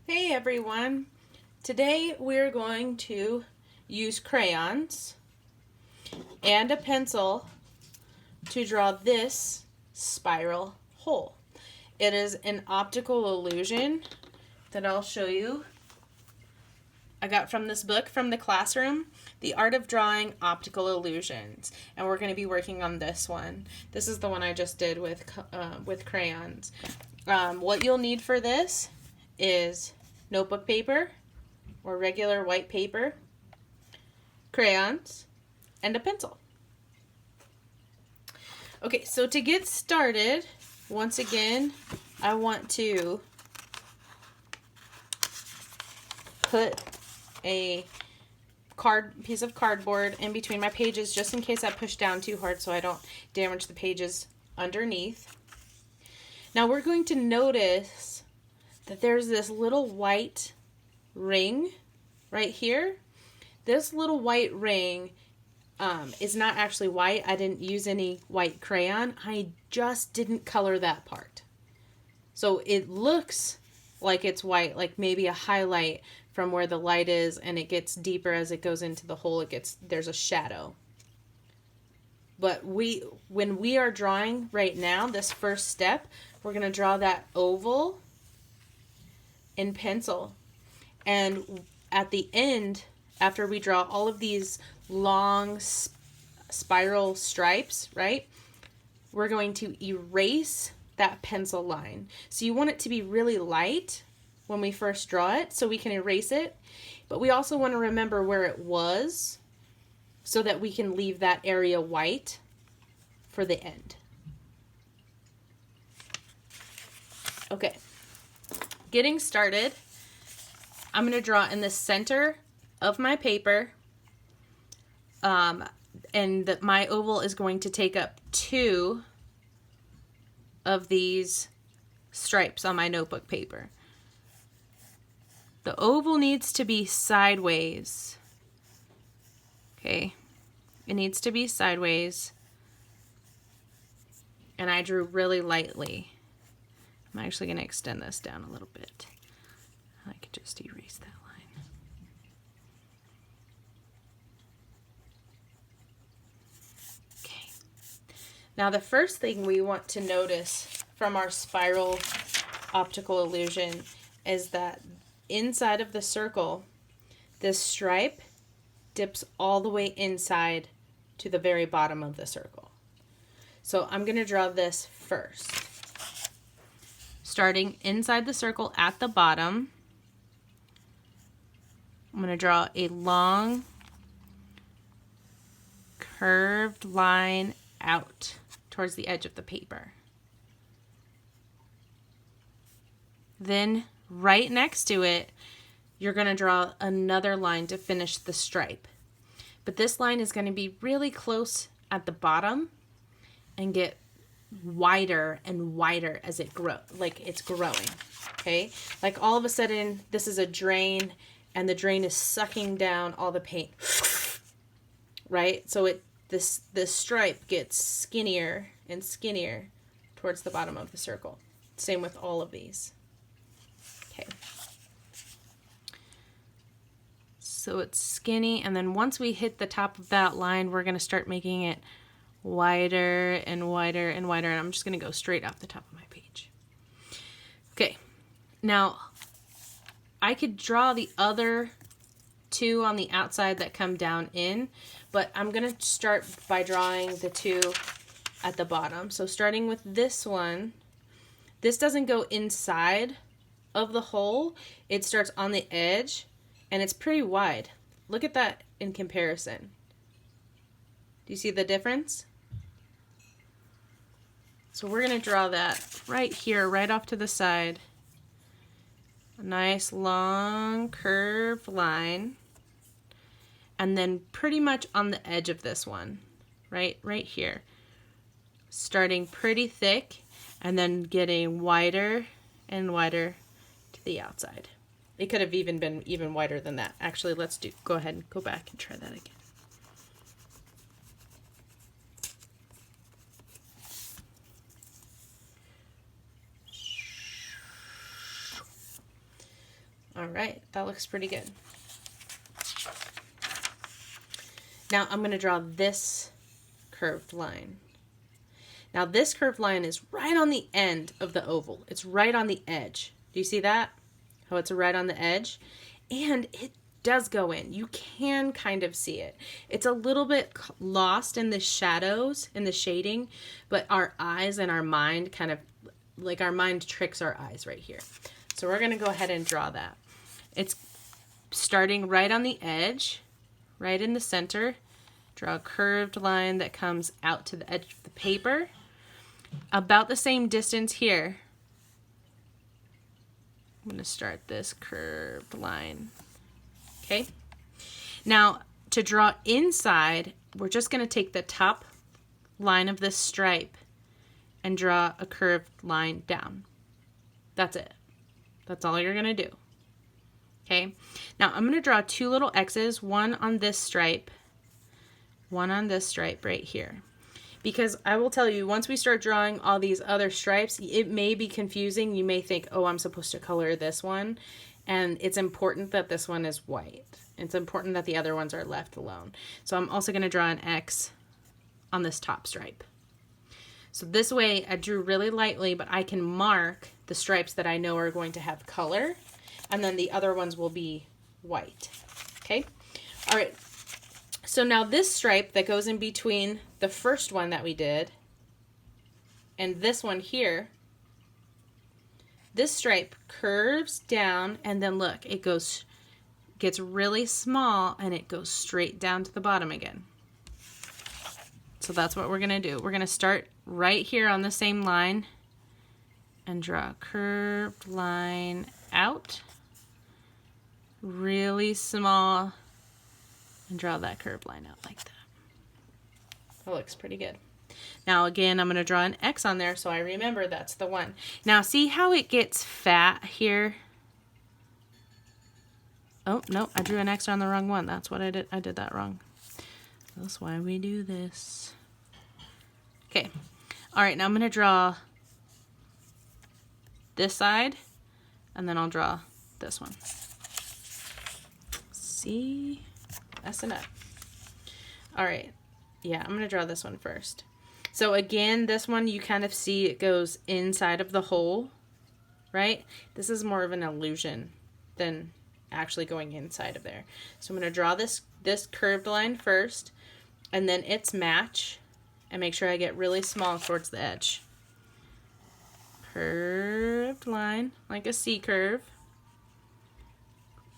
Hey everyone! Today we're going to use crayons and a pencil to draw this spiral hole. It is an optical illusion that I'll show you. I got from this book from the classroom, The Art of Drawing Optical Illusions, and we're going to be working on this one. This is the one I just did with crayons. What you'll need for this is notebook paper or regular white paper, crayons, and a pencil. Okay, so to get started, once again, I want to put a piece of cardboard in between my pages just in case I push down too hard so I don't damage the pages underneath. Now we're going to notice that there's this little white ring right here. This little white ring is not actually white. I didn't use any white crayon. I just didn't color that part. So it looks like it's white, like maybe a highlight from where the light is, and it gets deeper as it goes into the hole. There's a shadow. But when we are drawing right now, this first step, we're going to draw that oval in pencil. And at the end, after we draw all of these long spiral stripes, right, we're going to erase that pencil line. So you want it to be really light when we first draw it so we can erase it. But we also want to remember where it was so that we can leave that area white for the end. Okay. Getting started, I'm going to draw in the center of my paper, and my oval is going to take up 2 of these stripes on my notebook paper. The oval needs to be sideways. Okay, it needs to be sideways, and I drew really lightly. I'm actually going to extend this down a little bit. I could just erase that line. Okay. Now the first thing we want to notice from our spiral optical illusion is that inside of the circle, this stripe dips all the way inside to the very bottom of the circle. So I'm going to draw this first. Starting inside the circle at the bottom, I'm going to draw a long curved line out towards the edge of the paper. Then right next to it, you're going to draw another line to finish the stripe. But this line is going to be really close at the bottom and get wider and wider as it grows, like it's growing. Okay, like all of a sudden this is a drain and the drain is sucking down all the paint, right? So this stripe gets skinnier and skinnier towards the bottom of the circle. Same with all of these. Okay, so it's skinny, and then once we hit the top of that line, we're going to start making it wider and wider and wider, and I'm just going to go straight off the top of my page. Okay, now I could draw the other 2 on the outside that come down in, but I'm going to start by drawing the 2 at the bottom. So starting with this one, this doesn't go inside of the hole, it starts on the edge, and it's pretty wide. Look at that in comparison. Do you see the difference? So we're going to draw that right here, right off to the side. A nice long curved line. And then pretty much on the edge of this one, right here. Starting pretty thick and then getting wider and wider to the outside. It could have even been even wider than that. Actually, go ahead and go back and try that again. All right, that looks pretty good. Now I'm going to draw this curved line. Now this curved line is right on the end of the oval. It's right on the edge. Do you see that? How it's right on the edge? And it does go in. You can kind of see it. It's a little bit lost in the shadows, in the shading, but our eyes and our mind kind of, like our mind tricks our eyes right here. So we're going to go ahead and draw that. It's starting right on the edge, right in the center. Draw a curved line that comes out to the edge of the paper. About the same distance here. I'm going to start this curved line. Okay. Now, to draw inside, we're just going to take the top line of this stripe and draw a curved line down. That's it. That's all you're going to do. Okay. Now, I'm going to draw two little X's, one on this stripe, one on this stripe right here. Because I will tell you, once we start drawing all these other stripes, it may be confusing. You may think, oh, I'm supposed to color this one. And it's important that this one is white. It's important that the other ones are left alone. So I'm also going to draw an X on this top stripe. So this way I drew really lightly, but I can mark the stripes that I know are going to have color. And then the other ones will be white. Okay? All right. So now this stripe that goes in between the first one that we did and this one here, this stripe curves down and then look, it gets really small and it goes straight down to the bottom again. So that's what we're going to do. We're going to start right here on the same line and draw a curved line out, really small, and draw that curved line out like that. That looks pretty good. Now again, I'm going to draw an X on there so I remember that's the one. Now see how it gets fat here? Oh, no, I drew an X on the wrong one. That's what I did. I did that wrong. That's why we do this. Okay. All right, now I'm going to draw this side, and then I'll draw this one. See? Messing up. All right. Yeah, I'm going to draw this one first. So again, this one you kind of see it goes inside of the hole, right? This is more of an illusion than actually going inside of there. So I'm going to draw this curved line first, and then its match, and make sure I get really small towards the edge. Curved line, like a C curve.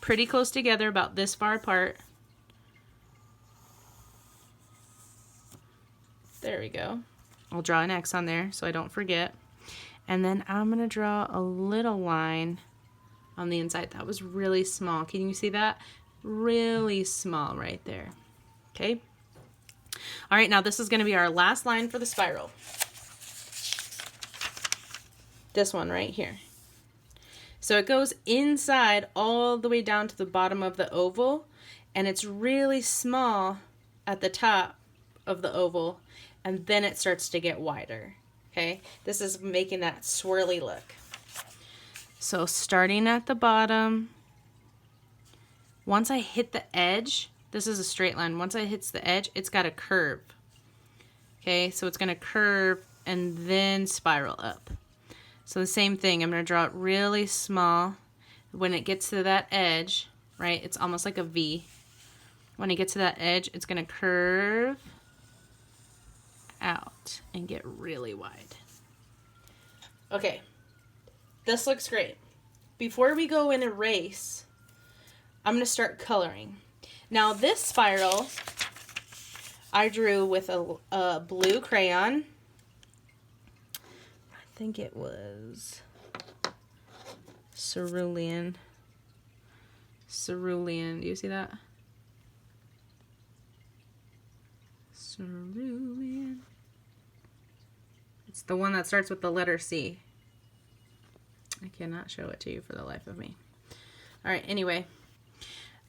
Pretty close together, about this far apart. There we go. I'll draw an X on there so I don't forget. And then I'm going to draw a little line on the inside. That was really small. Can you see that? Really small right there. Okay. All right, now this is going to be our last line for the spiral. This one right here. So it goes inside all the way down to the bottom of the oval, and it's really small at the top of the oval, and then it starts to get wider. Okay, this is making that swirly look. So starting at the bottom, once I hit the edge, this is a straight line. Once it hits the edge, it's got to curve. Okay, so it's going to curve and then spiral up. So the same thing, I'm going to draw it really small. When it gets to that edge, right, it's almost like a V. When it gets to that edge, it's going to curve out and get really wide. Okay, this looks great. Before we go and erase, I'm going to start coloring. Now this spiral I drew with a blue crayon. I think it was cerulean. Cerulean, do you see that? Cerulean. It's the one that starts with the letter C. I cannot show it to you for the life of me. All right, anyway.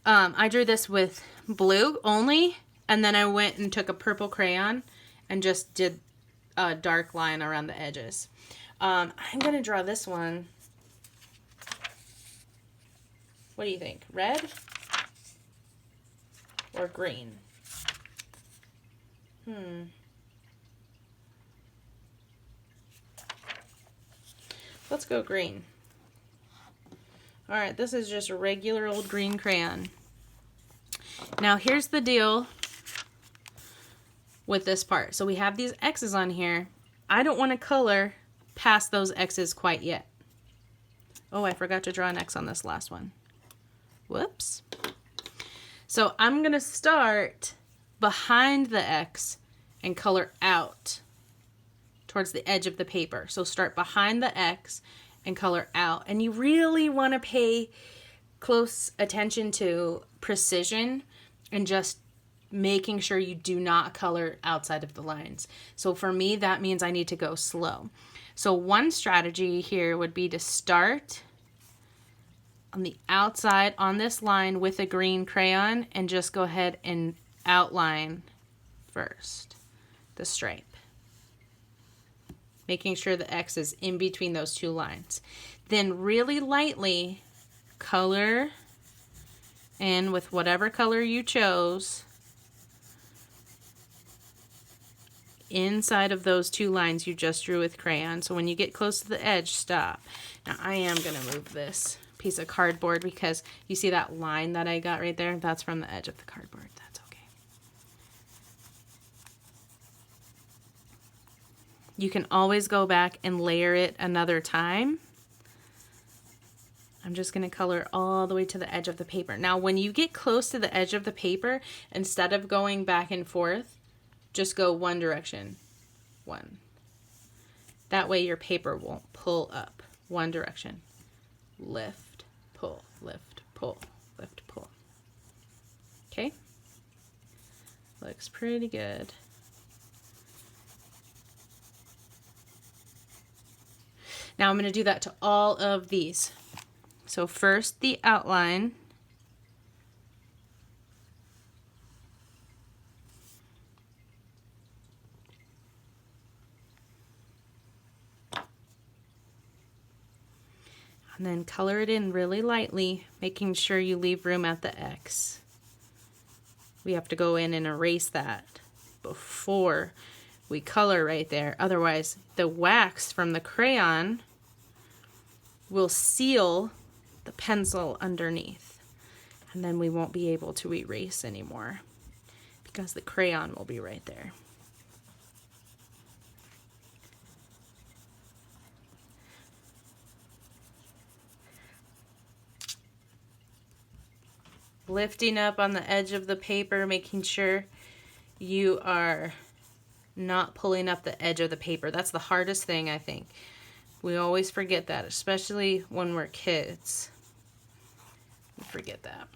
I drew this with blue only, and then I went and took a purple crayon and just did a dark line around the edges. I'm going to draw this one What do you think? Red or green? Let's go green. All right, this is just a regular old green crayon. Now here's the deal with this part. So we have these X's on here. I don't want to color past those X's quite yet. Oh, I forgot to draw an X on this last one. Whoops. So I'm going to start behind the X and color out towards the edge of the paper. So start behind the X and color out. And you really want to pay close attention to precision and just making sure you do not color outside of the lines. So for me, that means I need to go slow. So one strategy here would be to start on the outside on this line with a green crayon and just go ahead and outline first the stripe, making sure the X is in between those two lines. Then really lightly color in with whatever color you chose inside of those two lines you just drew with crayon. So when you get close to the edge, stop. Now I am going to move this piece of cardboard because you see that line that I got right there? That's from the edge of the cardboard. That's okay. You can always go back and layer it another time. I'm just going to color all the way to the edge of the paper. Now when you get close to the edge of the paper, instead of going back and forth, just go one direction. One. That way your paper won't pull up. One direction. Lift, pull, lift, pull, lift, pull. Okay? Looks pretty good. Now I'm going to do that to all of these. So first the outline. And then color it in really lightly, making sure you leave room at the X. We have to go in and erase that before we color right there. Otherwise, the wax from the crayon will seal the pencil underneath. And then we won't be able to erase anymore because the crayon will be right there. Lifting up on the edge of the paper, making sure you are not pulling up the edge of the paper. That's the hardest thing, I think. We always forget that, especially when we're kids. We forget that.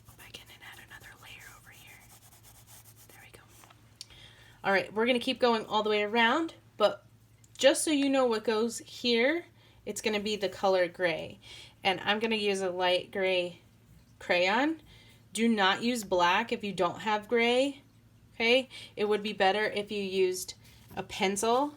Go back in and add another layer over here. There we go. All right, we're going to keep going all the way around, but just so you know what goes here, it's going to be the color gray. And I'm going to use a light gray crayon. Do not use black if you don't have gray. Okay, it would be better if you used a pencil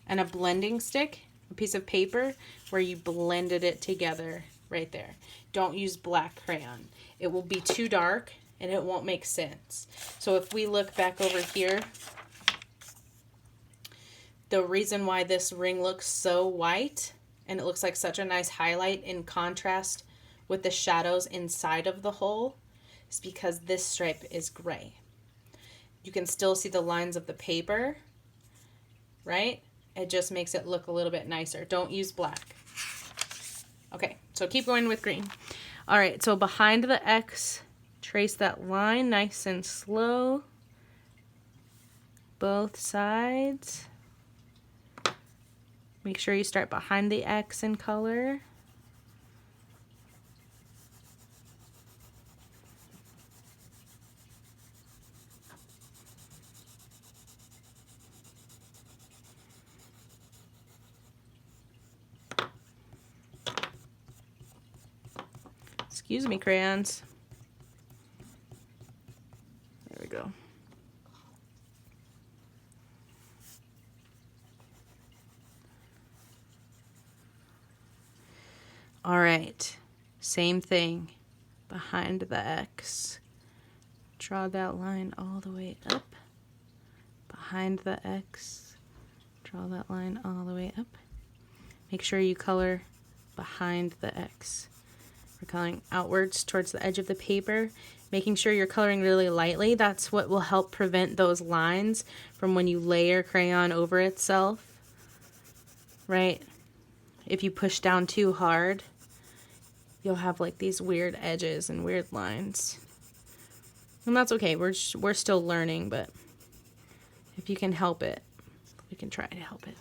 and a blending stick, a piece of paper where you blended it together right there. Don't use black crayon. It will be too dark and it won't make sense. So if we look back over here, the reason why this ring looks so white and it looks like such a nice highlight in contrast with the shadows inside of the hole is because this stripe is gray. You can still see the lines of the paper, right? It just makes it look a little bit nicer. Don't use black. Okay, so keep going with green. All right, so behind the X, trace that line nice and slow. Both sides. Make sure you start behind the X in color. Excuse me, crayons. There we go. All right. Same thing behind the X. Draw that line all the way up. Behind the X, draw that line all the way up. Make sure you color behind the X. We're coloring outwards towards the edge of the paper, making sure you're coloring really lightly. That's what will help prevent those lines from when you layer crayon over itself, right? If you push down too hard, you'll have like these weird edges and weird lines. And that's okay, we're still learning, but if you can help it, we can try to help it.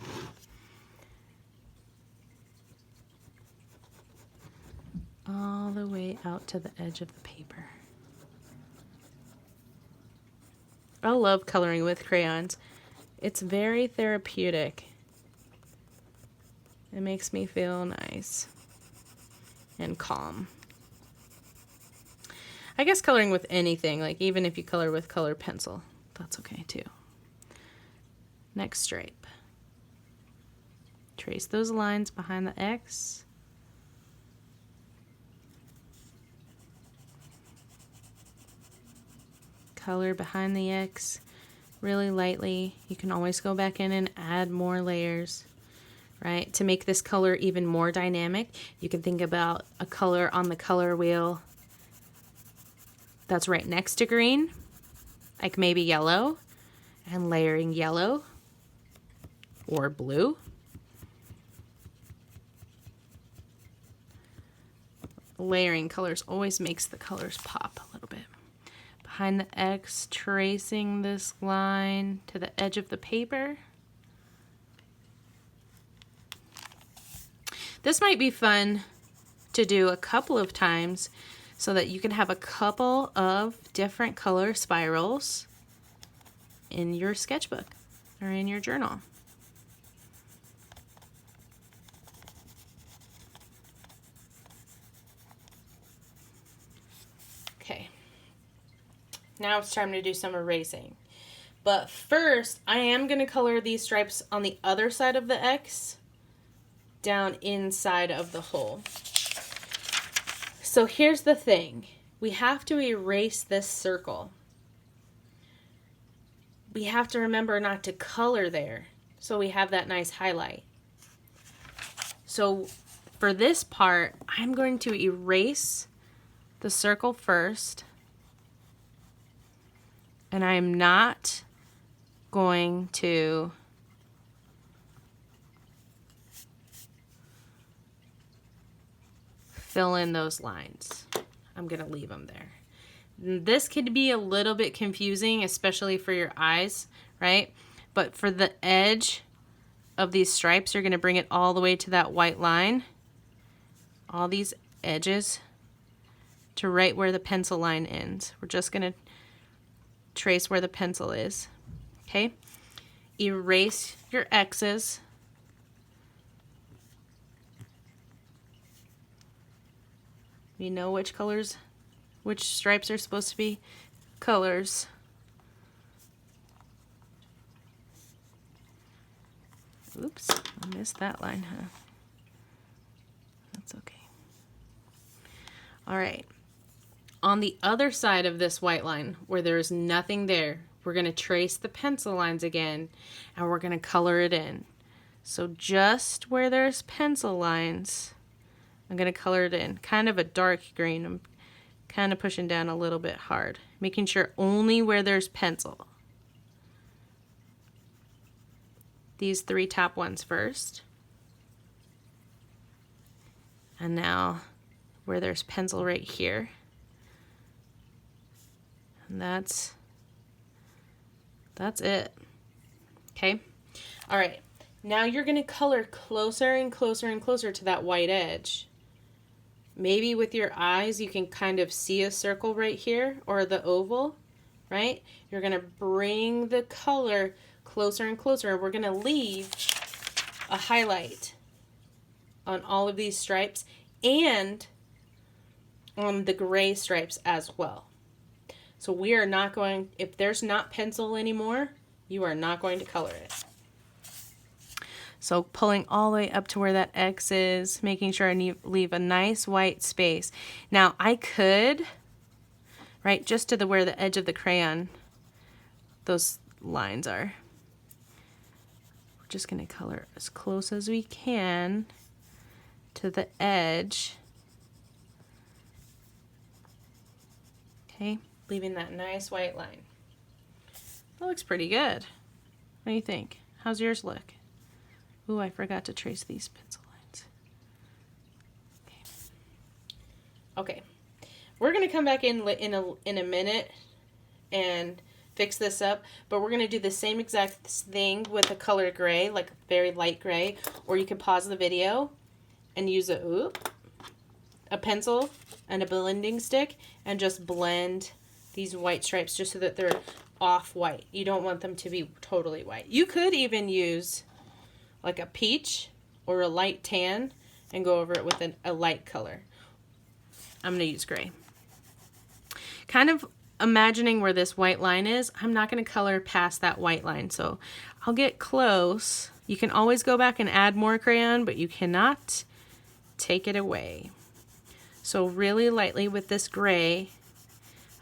All the way out to the edge of the paper. I love coloring with crayons. It's very therapeutic. It makes me feel nice and calm. I guess coloring with anything, like even if you color with colored pencil, that's okay too. Next stripe. Trace those lines behind the X. Color behind the X really lightly. You can always go back in and add more layers, right? To make this color even more dynamic, you can think about a color on the color wheel that's right next to green, like maybe yellow, and layering yellow or blue. Layering colors always makes the colors pop a little bit. Behind the X, tracing this line to the edge of the paper. This might be fun to do a couple of times so that you can have a couple of different color spirals in your sketchbook or in your journal. Okay. Now it's time to do some erasing. But first, I am going to color these stripes on the other side of the X down inside of the hole. So here's the thing. We have to erase this circle. We have to remember not to color there, so we have that nice highlight. So for this part, I'm going to erase the circle first. And I'm not going to fill in those lines. I'm going to leave them there. This could be a little bit confusing, especially for your eyes, right? But for the edge of these stripes, you're going to bring it all the way to that white line. All these edges to right where the pencil line ends. We're just going to trace where the pencil is. Okay? Erase your X's. You know which colors, which stripes are supposed to be colors. Oops, I missed that line, huh? That's okay. All right. On the other side of this white line, where there's nothing there, we're going to trace the pencil lines again, and we're going to color it in. So just where there's pencil lines, I'm going to color it in. Kind of a dark green. I'm kind of pushing down a little bit hard, making sure only where there's pencil. These three top ones first. And now where there's pencil right here. And that's it. Okay? All right. Now you're going to color closer and closer and closer to that white edge. Maybe with your eyes you can kind of see a circle right here or the oval, right? You're going to bring the color closer and closer. We're going to leave a highlight on all of these stripes and on the gray stripes as well. So we are not going, if there's not pencil anymore, you are not going to color it. So pulling all the way up to where that X is, making sure I leave a nice white space. Now I could, right, just to where the edge of the crayon, those lines are. We're just going to color as close as we can to the edge. Okay, leaving that nice white line. That looks pretty good. What do you think? How's yours look? Ooh, I forgot to trace these pencil lines. Okay. We're going to come back in a minute and fix this up, but we're going to do the same exact thing with a color gray, like very light gray, or you can pause the video and use a pencil and a blending stick and just blend these white stripes just so that they're off-white. You don't want them to be totally white. You could even use like a peach or a light tan and go over it with a light color. I'm going to use gray. Kind of imagining where this white line is, I'm not going to color past that white line. So I'll get close. You can always go back and add more crayon, but you cannot take it away. So really lightly with this gray,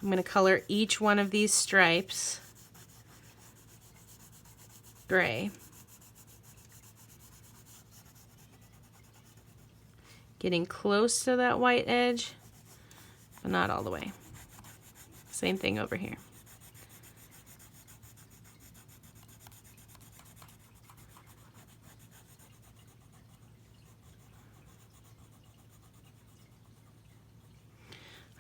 I'm going to color each one of these stripes gray. Getting close to that white edge, but not all the way. Same thing over here.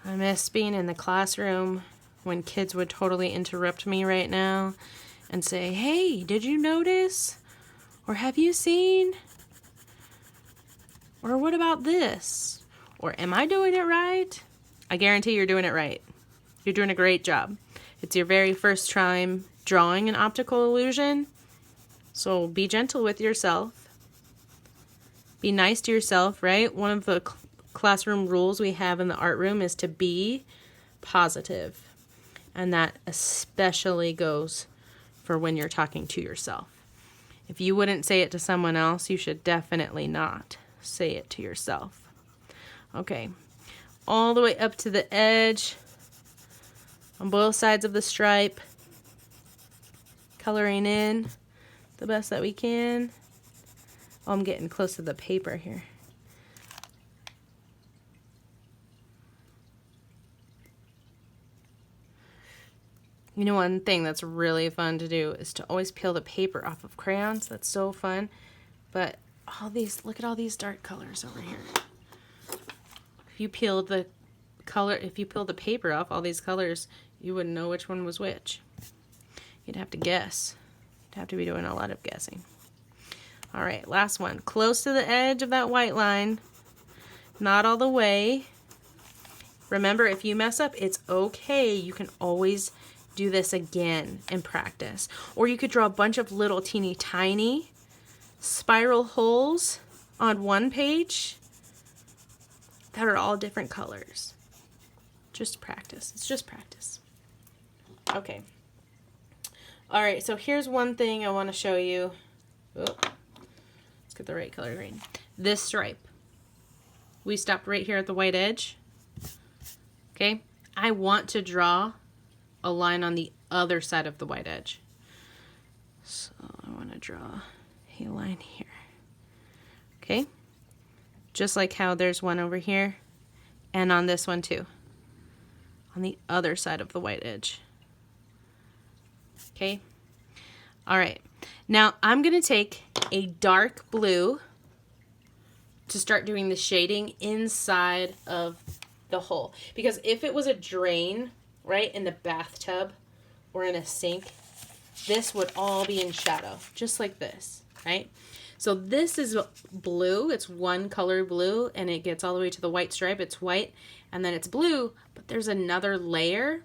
I miss being in the classroom when kids would totally interrupt me right now and say, "Hey, did you notice? Or have you seen? Or what about this? Or am I doing it right?" I guarantee you're doing it right. You're doing a great job. It's your very first time drawing an optical illusion, so be gentle with yourself. Be nice to yourself, right? One of the classroom rules we have in the art room is to be positive, and that especially goes for when you're talking to yourself. If you wouldn't say it to someone else, you should definitely not say it to yourself. Okay, all the way up to the edge on both sides of the stripe, coloring in the best that we can. Oh, I'm getting close to the paper here. You know, one thing that's really fun to do is to always peel the paper off of crayons. That's so fun. But all these, look at all these dark colors over here. If you peeled the paper off all these colors, you wouldn't know which one was which. You'd have to guess. You'd have to be doing a lot of guessing. All right, last one. Close to the edge of that white line. Not all the way. Remember, if you mess up, it's okay. You can always do this again and practice. Or you could draw a bunch of little teeny tiny spiral holes on one page that are all different colors. Just practice. It's just practice. Okay. All right, so here's one thing I want to show you. Oh, let's get the right color green. This stripe. We stopped right here at the white edge. Okay, I want to draw a line on the other side of the white edge. So I want to draw a line here. Okay, just like how there's one over here and on this one too, on the other side of the white edge. Okay, all right, now I'm gonna take a dark blue to start doing the shading inside of the hole, because if it was a drain right in the bathtub or in a sink, this would all be in shadow, just like this, right? So this is blue. It's one color blue, and it gets all the way to the white stripe. It's white, and then it's blue, but there's another layer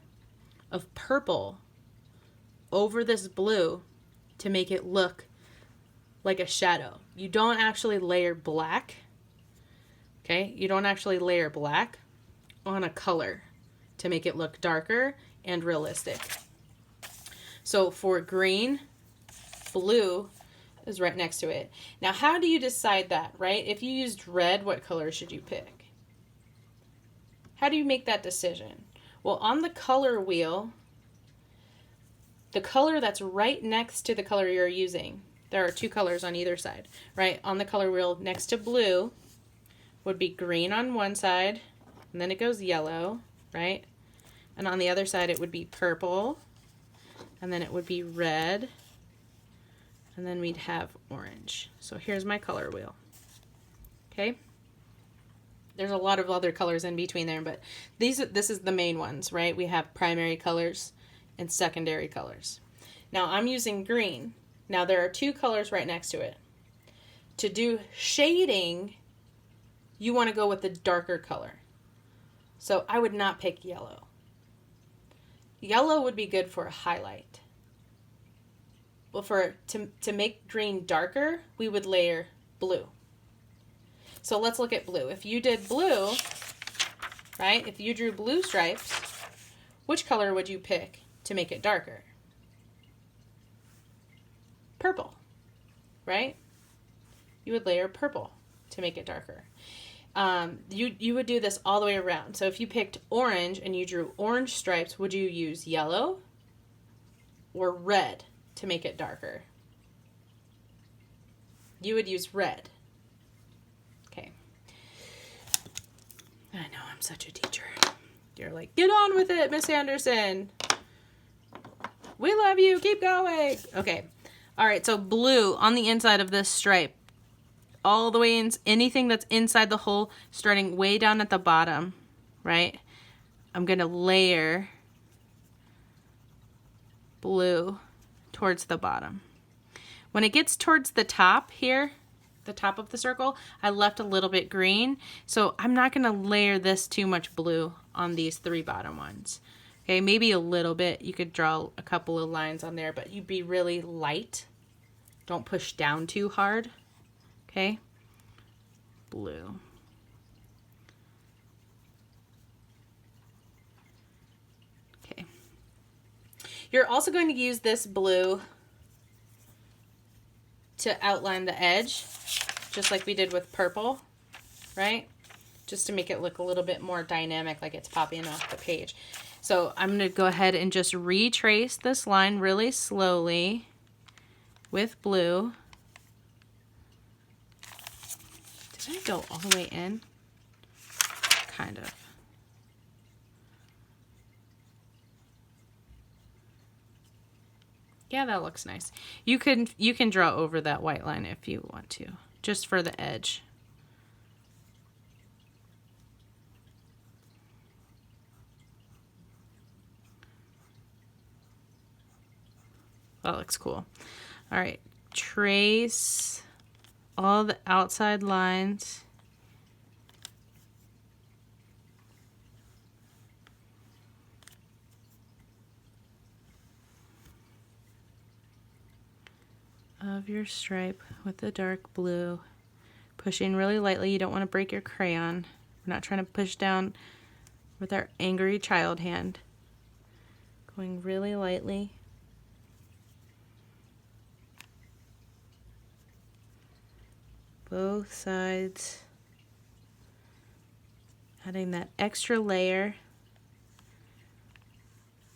of purple over this blue to make it look like a shadow. You don't actually layer black, okay? You don't actually layer black on a color to make it look darker and realistic. So for green, blue, is right next to it. Now, how do you decide that, right? If you used red, what color should you pick? How do you make that decision? Well, on the color wheel, the color that's right next to the color you're using, there are two colors on either side, right? On the color wheel next to blue would be green on one side, and then it goes yellow, right? And on the other side it would be purple, and then it would be red, and then we'd have orange. So here's my color wheel, okay? There's a lot of other colors in between there, but this is the main ones, right? We have primary colors and secondary colors. Now I'm using green. Now there are two colors right next to it. To do shading, you want to go with the darker color. So I would not pick yellow. Yellow would be good for a highlight. Well, to make green darker, we would layer blue. So let's look at blue. If you did blue, right? If you drew blue stripes, which color would you pick to make it darker? Purple, right? You would layer purple to make it darker. You would do this all the way around. So if you picked orange and you drew orange stripes, would you use yellow or red to make it darker? You would use red. Okay. I know, I'm such a teacher. You're like, get on with it, Miss Anderson. We love you. Keep going. Okay. All right. So blue on the inside of this stripe, all the way in, anything that's inside the hole, starting way down at the bottom, right? I'm going to layer blue towards the bottom. When it gets towards the top here, the top of the circle, I left a little bit green. So I'm not going to layer this too much blue on these three bottom ones. Okay, maybe a little bit. You could draw a couple of lines on there, but you'd be really light. Don't push down too hard. Okay, blue. Okay. You're also going to use this blue to outline the edge, just like we did with purple, right? Just to make it look a little bit more dynamic, like it's popping off the page. So I'm going to go ahead and just retrace this line really slowly with blue. Did I go all the way in? Kind of. Yeah, that looks nice. You can draw over that white line if you want to, just for the edge. That looks cool. All right, trace all the outside lines. Of your stripe with the dark blue. Pushing really lightly. You don't want to break your crayon. We're not trying to push down with our angry child hand. Going really lightly. Both sides. Adding that extra layer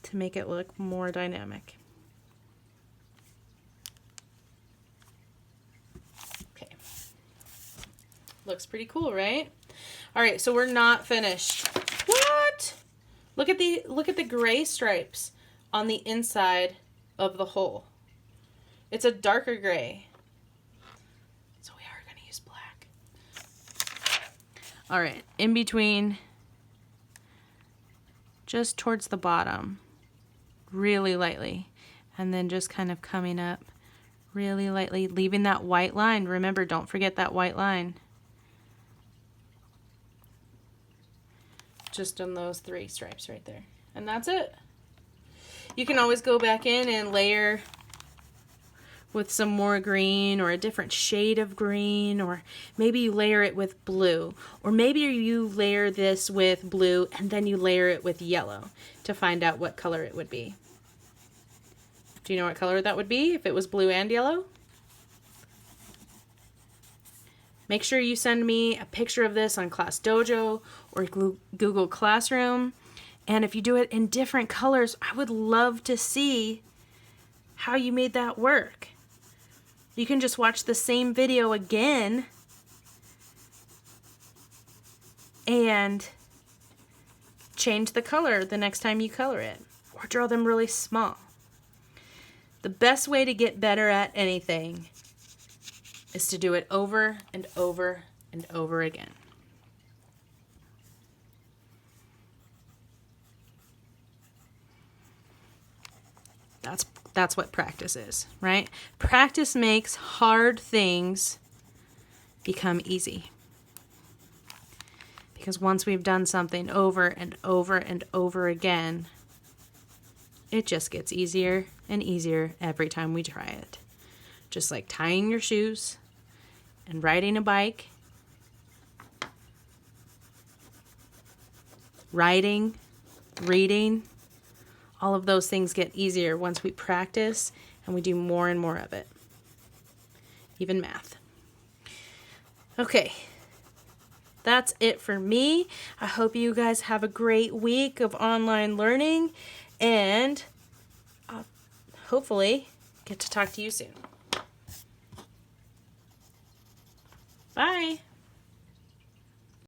to make it look more dynamic. Okay. Looks pretty cool, right? All right, so we're not finished. What? Look at the gray stripes on the inside of the hole. It's a darker gray. So we are going to use black. All right, in between, just towards the bottom, really lightly, and then just kind of coming up really lightly, leaving that white line. Remember, don't forget that white line. Just on those three stripes right there. And that's it. You can always go back in and layer with some more green or a different shade of green, or maybe you layer it with blue, or maybe you layer this with blue and then you layer it with yellow to find out what color it would be. Do you know what color that would be if it was blue and yellow? Make sure you send me a picture of this on Class Dojo or Google Classroom. And if you do it in different colors, I would love to see how you made that work. You can just watch the same video again and change the color the next time you color it, or draw them really small. The best way to get better at anything is to do it over and over and over again. That's what practice is, right? Practice makes hard things become easy. Because once we've done something over and over and over again, it just gets easier and easier every time we try it. Just like tying your shoes and riding a bike, writing, reading, all of those things get easier once we practice and we do more and more of it. Even math. Okay. That's it for me. I hope you guys have a great week of online learning, and I'll hopefully get to talk to you soon. Bye.